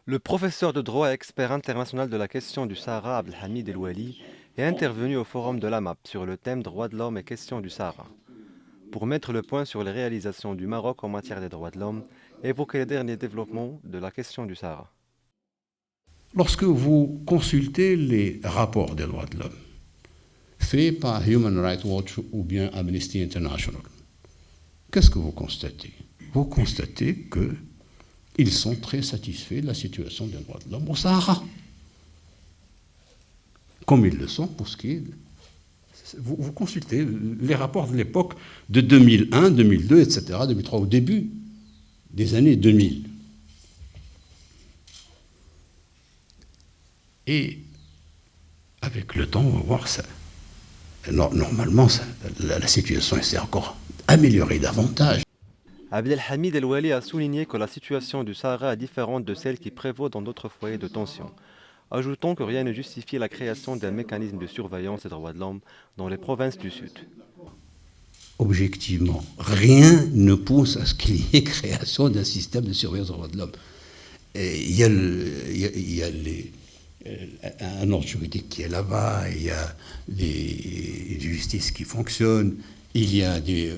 Le professeur de droit et expert international de la question du Sahara, Abdelhamid El-Wali, est intervenu au forum de l'AMAP sur le thème droits de l'homme et questions du Sahara, pour mettre le point sur les réalisations du Maroc en matière des droits de l'homme et évoquer les derniers développements de la question du Sahara. Lorsque vous consultez les rapports des droits de l'homme, faits par Human Rights Watch ou bien Amnesty International, qu'est-ce que vous constatez? Vous constatez qu'ils sont très satisfaits de la situation des droits de l'homme au Sahara, comme ils le sont pour ce qui est... Vous consultez les rapports de l'époque de 2001, 2002, etc., 2003, au début des années 2000. Et avec le temps, on va voir ça. Normalement, la situation s'est encore améliorée davantage. Abdelhamid El-Wali a souligné que la situation du Sahara est différente de celle qui prévaut dans d'autres foyers de tension, ajoutant que rien ne justifie la création d'un mécanisme de surveillance des droits de l'homme dans les provinces du Sud. Objectivement, rien ne pousse à ce qu'il y ait création d'un système de surveillance des droits de l'homme. Il y a un ordre juridique qui est là-bas, il y a des justices qui fonctionnent, il y a des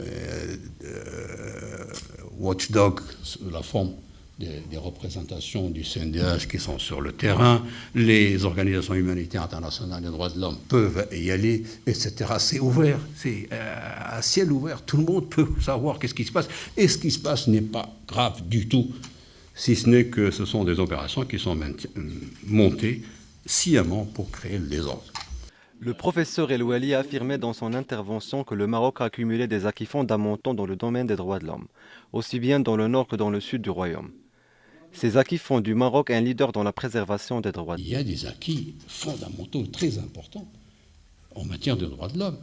watchdogs sous la forme des représentations du CNDH qui sont sur le terrain, les organisations humanitaires internationales des droits de l'homme peuvent y aller, etc. C'est ouvert, c'est à ciel ouvert, tout le monde peut savoir qu'est-ce qui se passe, et ce qui se passe n'est pas grave du tout, si ce n'est que ce sont des opérations qui sont montées sciemment pour créer le désordre. Le professeur El-Wali a affirmé dans son intervention que le Maroc a accumulé des acquis fondamentaux dans le domaine des droits de l'homme, aussi bien dans le nord que dans le sud du royaume. Ces acquis font du Maroc un leader dans la préservation des droits de l'homme. Il y a des acquis fondamentaux très importants en matière de droits de l'homme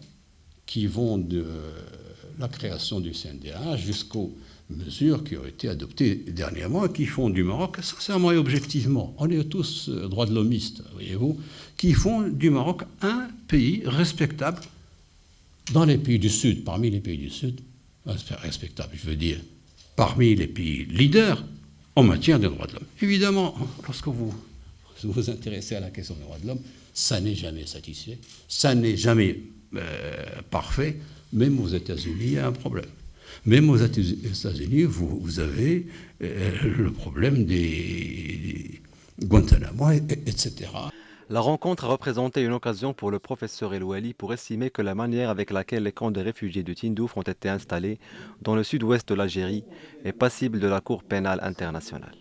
qui vont de la création du CNDH jusqu'aux mesures qui ont été adoptées dernièrement et qui font du Maroc, sincèrement et objectivement, on est tous droits de l'hommistes, voyez-vous, qui font du Maroc un pays respectable dans les pays du Sud, parmi les pays du Sud, respectable, je veux dire, parmi les pays leaders en matière de droits de l'homme. Évidemment, lorsque vous vous intéressez à la question des droits de l'homme, ça n'est jamais satisfait, ça n'est jamais parfait. Même aux États-Unis, il y a un problème. Même aux États-Unis, vous avez le problème des Guantanamo, etc. La rencontre a représenté une occasion pour le professeur El-Wali pour estimer que la manière avec laquelle les camps de réfugiés de Tindouf ont été installés dans le sud-ouest de l'Algérie est passible de la Cour pénale internationale.